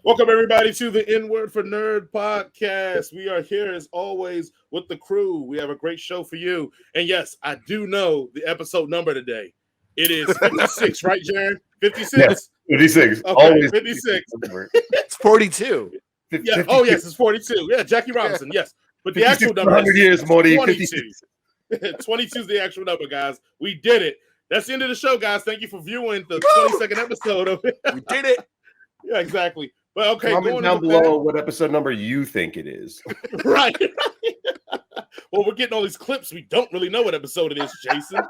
Welcome, everybody, to the N Word for Nerd podcast. We are here, as always, with the crew. We have a great show for you. And yes, I do know the episode number today. It is 56, right, Jaron? 56? Yes, 56. Okay, Always 56. It's 42. Yeah. Oh, yes, it's 42. Yeah, Jackie Robinson, yes. But the actual number 100 years, Morty. 22. 22 is the actual number, guys. We did it. That's the end of the show, guys. Thank you for viewing the 22nd episode of it. We did it. Yeah, exactly. But okay, comment down below what episode number you think it is. Right. Well, we're getting all these clips. We don't really know what episode it is, Jason.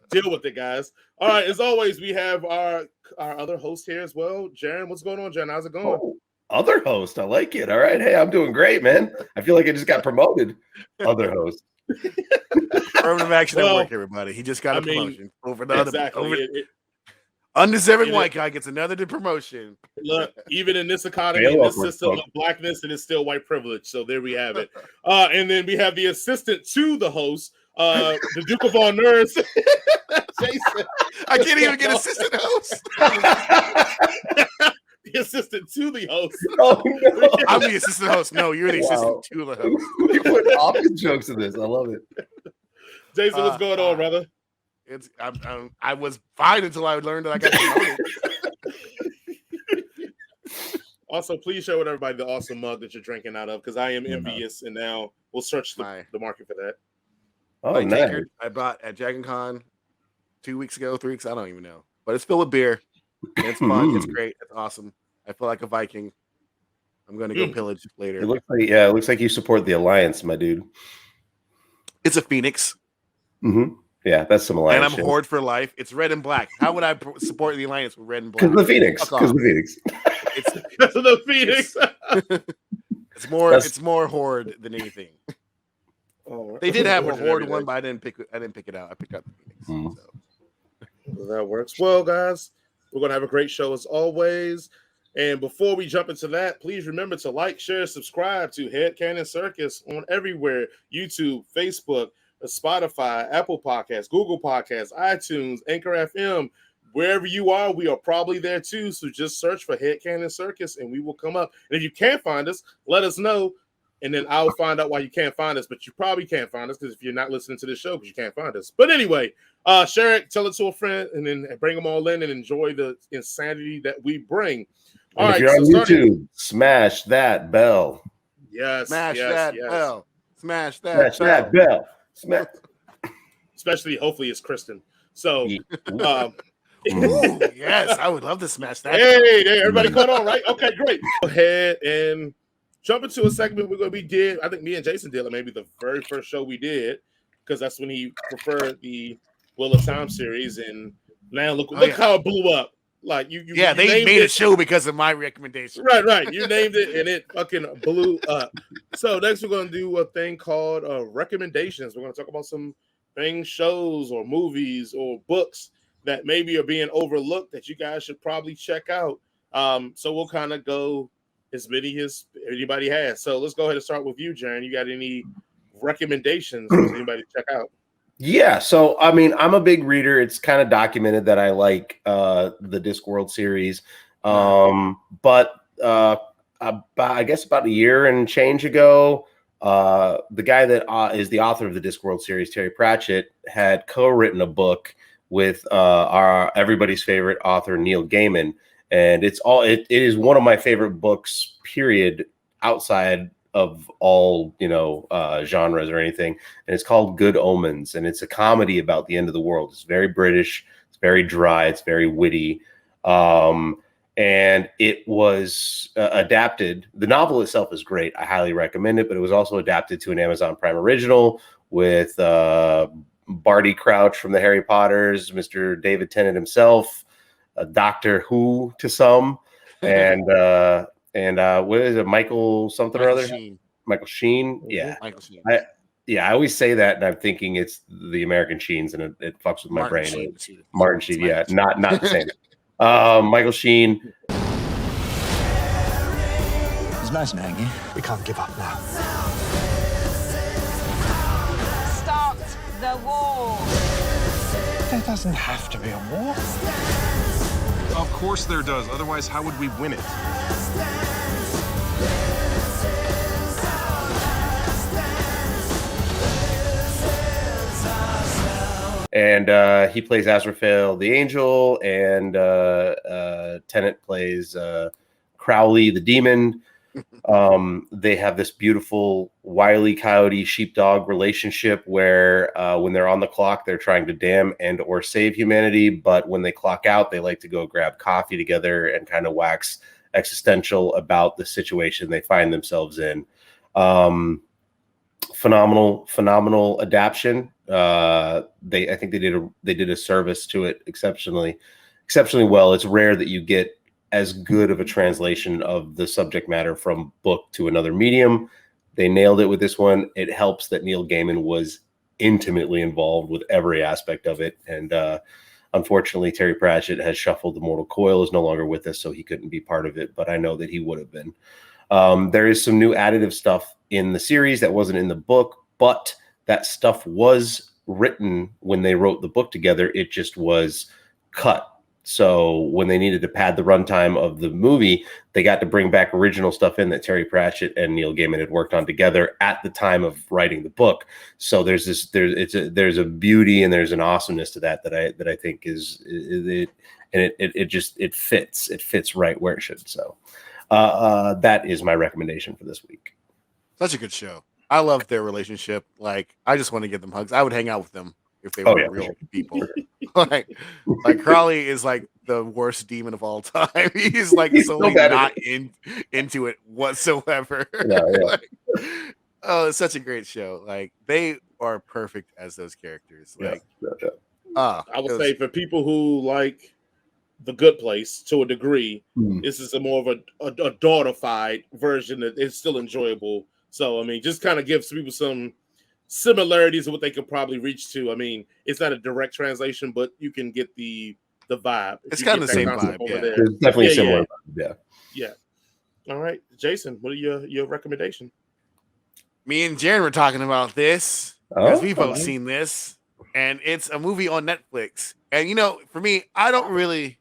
Deal with it, guys. All right. As always, we have our other host here as well. Jaron, what's going on, Jaron? How's it going? Oh, other host. I like it. All right. Hey, I'm doing great, man. I feel like I just got promoted. Other host. Affirmative action at work, everybody. He just got a promotion over the exactly. other. Undeserving white guy gets another promotion. Look, even in this economy, in this system of blackness, it is still white privilege. So there we have it. And then we have the assistant to the host, the Duke of all nerds, Jason. I can't even get assistant host. The assistant to the host. Oh, no. I'm the assistant host. No, you're the assistant to the host. You put office jokes in this. I love it. Jason, what's going on, brother? I was fine until I learned that I got promoted. Also, please share with everybody the awesome mug that you're drinking out of, because I am envious, and now we'll search the market for that. Oh, nice. I bought at Dragon Con 2 weeks ago, 3 weeks, I don't even know. But it's filled with beer. It's fun. It's great. It's awesome. I feel like a Viking. I'm going to go pillage later. It looks like you support the Alliance, my dude. It's a Phoenix. Mm-hmm. Yeah, that's some Alliance. And I'm Horde for life. It's red and black. How would I support the Alliance with red and black? Because the Phoenix. Because the Phoenix. It's the Phoenix. It's more Horde than anything. Oh, they did have a Horde one, but I didn't pick it out. I picked out the Phoenix. So that works. Well, guys, we're gonna have a great show as always. And before we jump into that, please remember to like, share, subscribe to Headcanon Circus on everywhere: YouTube, Facebook, Spotify, Apple Podcasts, Google Podcasts, iTunes, Anchor FM. Wherever you are, we are probably there too. So just search for Headcanon Circus and we will come up. And if you can't find us, let us know. And then I'll find out why you can't find us. But you probably can't find us because if you're not listening to this show, because you can't find us. But anyway, share it, tell it to a friend, and then bring them all in and enjoy the insanity that we bring. All right, if you're on YouTube, smash that bell. Yes. Smash that bell. Smash that bell. Smash. Especially, hopefully, it's Kristen. So, ooh, yes, I would love to smash that. Hey, everybody caught on, right? Okay, great. Go ahead and jump into a segment we're going to be did. I think me and Jason did it, maybe the very first show we did, because that's when he preferred the Wheel of Time series. And now look how it blew up. Like you they made a show because of my recommendation. Right. You named it and it fucking blew up. So next we're gonna do a thing called recommendations. We're gonna talk about some things, shows or movies or books that maybe are being overlooked that you guys should probably check out. So we'll kind of go as many as anybody has. So let's go ahead and start with you, Jaron. You got any recommendations for anybody to check out? Yeah, so I mean, I'm a big reader. It's kind of documented that I like the Discworld series, but I guess about a year and change ago, the guy that is the author of the Discworld series, Terry Pratchett, had co-written a book with our everybody's favorite author Neil Gaiman, and it is one of my favorite books, period, outside of all genres or anything, and it's called Good Omens, and it's a comedy about the end of the world. It's very British, it's very dry, it's very witty, and it was adapted. The novel itself is great, I highly recommend it, but it was also adapted to an Amazon Prime original with Barty Crouch from the Harry Potters, Mr. David Tennant himself, Doctor Who to some, and what is it, Michael something or other? Sheen. Michael Sheen. Yeah. Michael Sheen. I always say that and I'm thinking it's the American Sheens and it fucks with my brain. Martin Sheen, yeah. Not the same. Michael Sheen. It's nice and hanging. We can't give up now. Start the war. There doesn't have to be a war. Of course there does. Otherwise, how would we win it? And he plays Azrael the Angel, and Tennant plays Crowley the Demon. They have this beautiful Wile E. Coyote sheepdog relationship where when they're on the clock, they're trying to damn and or save humanity. But when they clock out, they like to go grab coffee together and kind of wax existential about the situation they find themselves in. Phenomenal adaptation. I think they did a service to it exceptionally well. It's rare that you get as good of a translation of the subject matter from book to another medium. They nailed it with this one. It helps that Neil Gaiman was intimately involved with every aspect of it. And unfortunately, Terry Pratchett has shuffled. The mortal coil is no longer with us, so he couldn't be part of it, but I know that he would have been. There is some new additive stuff in the series that wasn't in the book, but that stuff was written when they wrote the book together. It just was cut. So when they needed to pad the runtime of the movie, they got to bring back original stuff in that Terry Pratchett and Neil Gaiman had worked on together at the time of writing the book. So there's a beauty and there's an awesomeness to that I think it fits right where it should. So that is my recommendation for this week. Such a good show. I love their relationship. Like, I just want to give them hugs. I would hang out with them if they were real people. like Crowley is like the worst demon of all time. He's like so not into it whatsoever. Yeah. Like, oh, it's such a great show. Like, they are perfect as those characters. Like, I would say for people who like The Good Place to a degree, this is a more of a daughterified version that is still enjoyable. So I mean, just kind of gives people some similarities of what they could probably reach to. I mean, it's not a direct translation, but you can get the vibe. It's kind of the same vibe. Yeah. There's definitely similar. Yeah. All right, Jason, what are your recommendation? Me and Jaron were talking about this because we both seen this, and it's a movie on Netflix. And you know, for me, I don't really.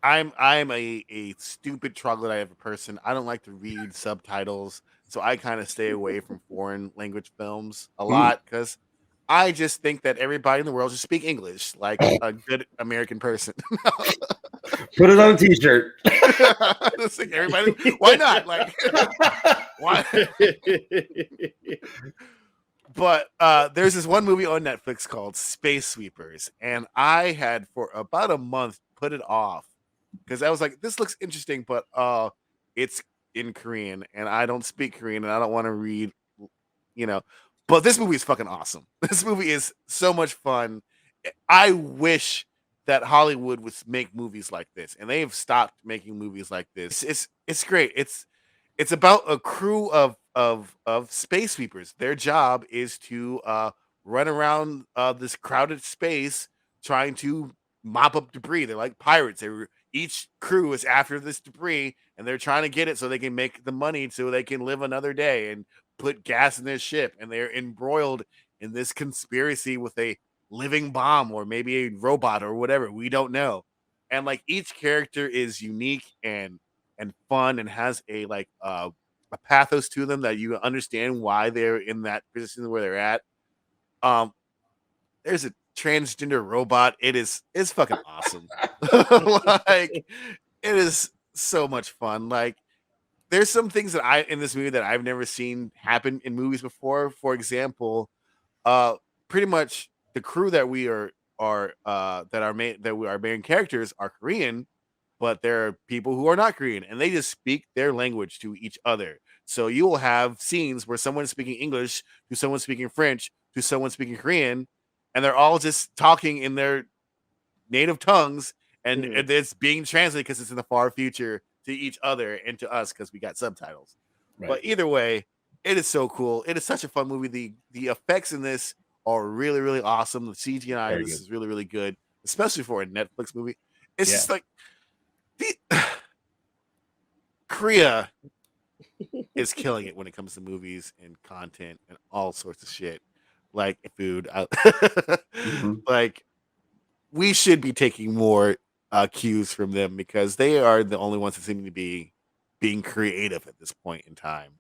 I'm a stupid troglodyte of a person. I don't like to read subtitles, so I kind of stay away from foreign language films a lot because I just think that everybody in the world should speak English like a good American person. Put it on a t-shirt. Like, everybody, why not? Like, why? But there's this one movie on Netflix called Space Sweepers, and I had for about a month put it off because I was like, this looks interesting, but it's in Korean, and I don't speak Korean, and I don't want to read, you know. But this movie is fucking awesome. This movie is so much fun. I wish that Hollywood would make movies like this, and they have stopped making movies like this. It's great. It's about a crew of space sweepers. Their job is to run around this crowded space trying to mop up debris. They're like pirates. Each crew is after this debris, and they're trying to get it so they can make the money so they can live another day and put gas in their ship. And they're embroiled in this conspiracy with a living bomb or maybe a robot or whatever. We don't know. And like each character is unique and fun and has a pathos to them that you understand why they're in that position where they're at. There's a transgender robot. It's fucking awesome. Like, it is so much fun. Like, there's some things that in this movie that I've never seen happen in movies before. For example, pretty much the crew that our main characters are Korean, but there are people who are not Korean, and they just speak their language to each other. So you will have scenes where someone's speaking English to someone speaking French to someone speaking Korean, and they're all just talking in their native tongues, and it's being translated because it's in the far future to each other and to us because we got subtitles. Right. But either way, it is so cool. It is such a fun movie. The effects in this are really, really awesome. The CGI is really, really good, especially for a Netflix movie. It's just like Korea is killing it when it comes to movies and content and all sorts of shit, like food. Like, we should be taking more cues from them because they are the only ones that seem to be being creative at this point in time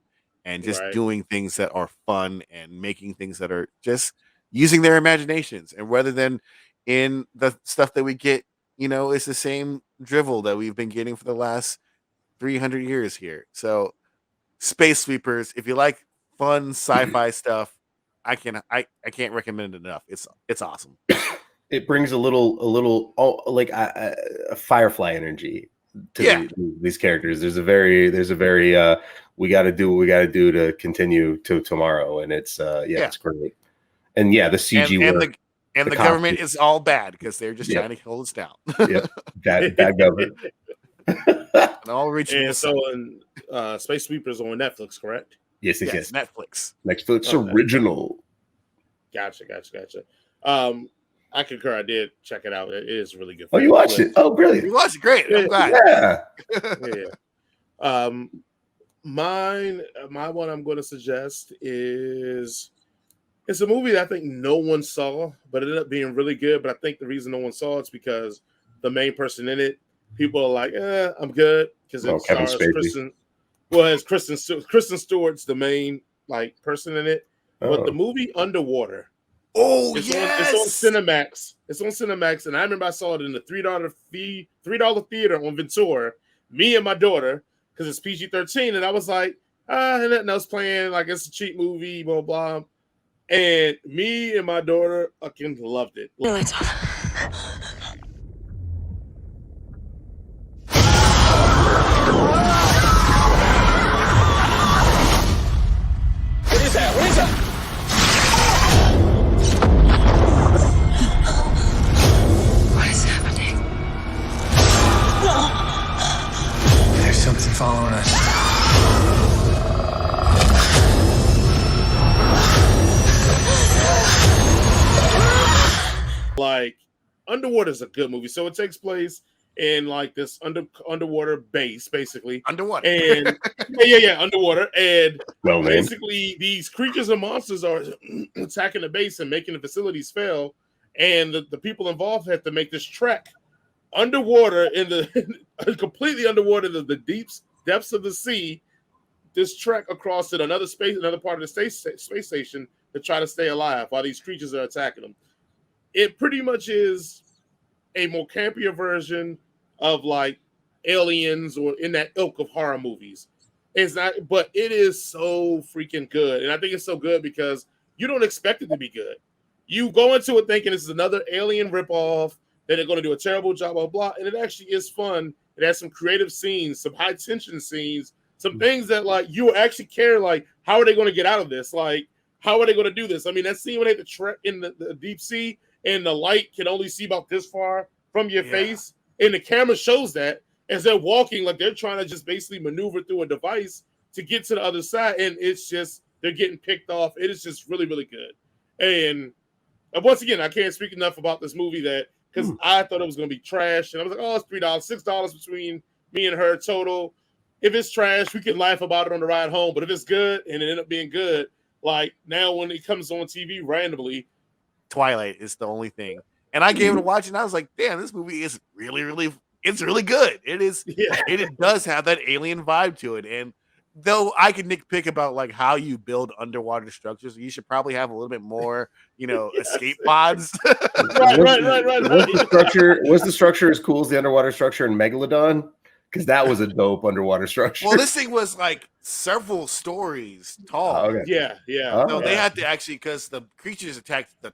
and just Right. doing things that are fun and making things that are just using their imaginations. And rather than in the stuff that we get, it's the same drivel that we've been getting for the last 300 years here. So Space Sweepers, if you like fun sci-fi stuff, I can't recommend it enough. It's awesome. It brings a little like a Firefly energy to these characters. There's a very we got to do what we got to do to continue to tomorrow, and it's it's great. And the CG work and the government is all bad because they're just trying to hold us down. Yep, bad government. And all reaching and so in Space Sweepers on Netflix, correct? Yes. Netflix original. Gotcha. I concur. I did check it out. It is really good. Oh, you watched it? Oh, brilliant! You watched it. Great. I'm glad. Yeah. My one I'm going to suggest is it's a movie that I think no one saw, but it ended up being really good. But I think the reason no one saw it's because the main person in it, people are like, I'm good because it stars Kristen. Well, it's Kristen Stewart's the main person in it. But the movie Underwater. Oh, it's yes! It's on Cinemax, and I remember I saw it in the $3 theater on Ventura. Me and my daughter, because it's PG-13, and I was like, nothing else playing. Like it's a cheap movie, blah blah. And me and my daughter fucking loved it. What is that? Something following us. Underwater is a good movie. So it takes place in this underwater base, basically. Underwater. And underwater. And basically these creatures and monsters are attacking the base and making the facilities fail. And the people involved have to make this trek underwater completely underwater in the deep depths of the sea, this trek across to another part of the space station to try to stay alive while these creatures are attacking them. It pretty much is a more campier version of Aliens or in that ilk of horror movies. It's not, but it is so freaking good. And I think it's so good because you don't expect it to be good. You go into it thinking this is another Alien ripoff, that they're going to do a terrible job, blah, blah, and it actually is fun. It has some creative scenes, some high tension scenes, some things that you actually care, how are they going to get out of this? How are they going to do this? I mean, that scene when they have to trek in the deep sea and the light can only see about this far from your face, and the camera shows that as they're walking, they're trying to just basically maneuver through a device to get to the other side, and it's just they're getting picked off. It is just really, really good. And once again, I can't speak enough about this movie because I thought it was going to be trash. And I was like, it's $3, $6 between me and her total. If it's trash, we can laugh about it on the ride home. But if it's good and it ended up being good, now when it comes on TV randomly. Twilight is the only thing. And I gave it a watch and I was like, damn, this movie is really, really, it's really good. It is. Yeah. It does have that alien vibe to it. And though I can nitpick about how you build underwater structures, you should probably have a little bit more, escape pods. Right. Was the structure as cool as the underwater structure in Megalodon? Because that was a dope underwater structure. Well, this thing was several stories tall. Oh, okay. Yeah. So they had to actually, because the creatures attacked the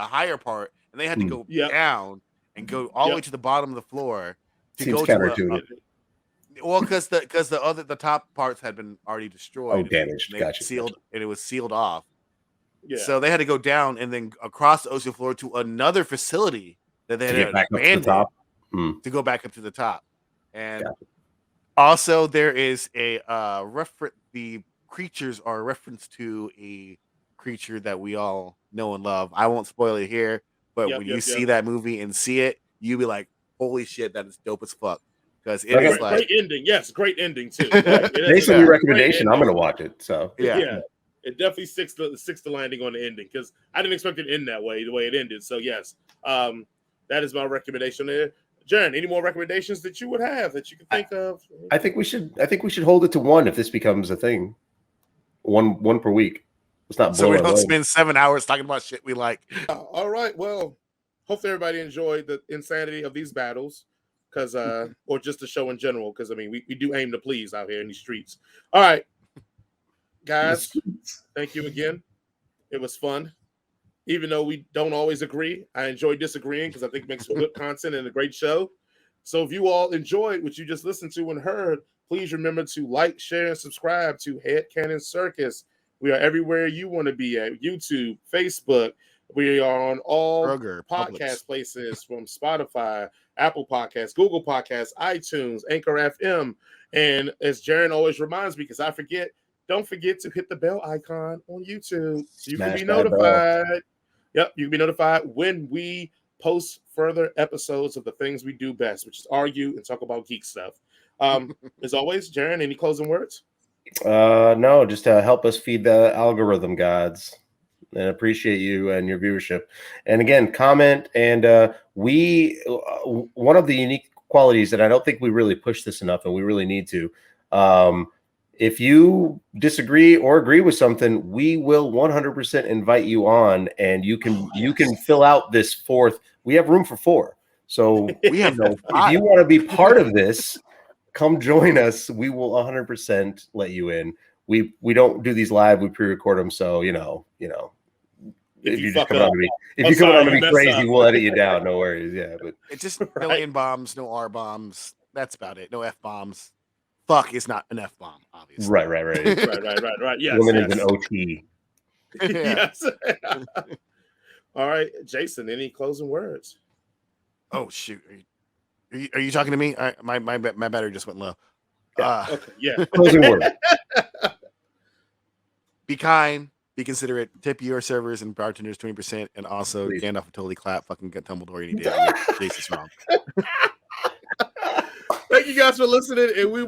higher part, and they had to go down and go all the way to the bottom of the floor to Seems go counterintuitive. Well, because the top parts had been already destroyed. Oh, damaged. Gotcha. Sealed, and it was sealed off. Yeah. So they had to go down and then across the ocean floor to another facility that they had abandoned to go back up to the top. And also there is a reference. The creatures are a reference to a creature that we all know and love. I won't spoil it here, but when you see that movie and see it, you'll be like, "Holy shit, that is dope as fuck!" Because it is great ending. Yes, great ending too. Based on your recommendation, I'm going to watch it. So yeah. It definitely sticks the landing on the ending because I didn't expect it to end that way, the way it ended. So yes, that is my recommendation there. Jaron, any more recommendations that you would have that you can think of? I think we should hold it to one if this becomes a thing. One per week. Let's not So blow we our don't load. spend 7 hours talking about shit we like. All right. Well, hope everybody enjoyed the insanity of these battles, because or just the show in general, because I mean we do aim to please out here in these streets. All right, guys, thank you again. It was fun. Even though we don't always agree, I enjoy disagreeing because I think it makes good content and a great show. So if you all enjoyed what you just listened to and heard, please remember to like, share, and subscribe to Headcanon Circus. We are everywhere you want to be at: YouTube, Facebook. We are on all Kroger, podcast Publix. places, from Spotify, Apple Podcasts, Google Podcasts, iTunes, Anchor FM. And as Jaron always reminds me, because I forget, don't forget to hit the bell icon on YouTube so you can be notified. Yep, you can be notified when we post further episodes of the things we do best, which is argue and talk about geek stuff. As always, Jaron, any closing words? No, just to help us feed the algorithm gods. And appreciate you and your viewership. And again, comment. And one of the unique qualities, and I don't think we really push this enough, and we really need to. If you disagree or agree with something, we will 100% invite you on, and you can fill out this fourth. We have room for 4, so We have no if you want to be part of this, come join us. We will 100% let you in. We don't do these live; we pre-record them, so you know. If you just come on to me, crazy, we'll edit you down. No worries. Yeah, but It's just no N bombs, no R bombs. That's about it. No F bombs. Fuck is not an F bomb, obviously. right. right. Yes, Woman yes. is an OT. Yes. All right, Jason, any closing words? Oh shoot. Are you talking to me? My battery just went low. Okay, yeah. Closing word. Be kind. Be considerate. Tip your servers and bartenders 20%, and also Please. Gandalf and totally clap. Fucking get Dumbledore any day. Jason's wrong. Thank you guys for listening, and we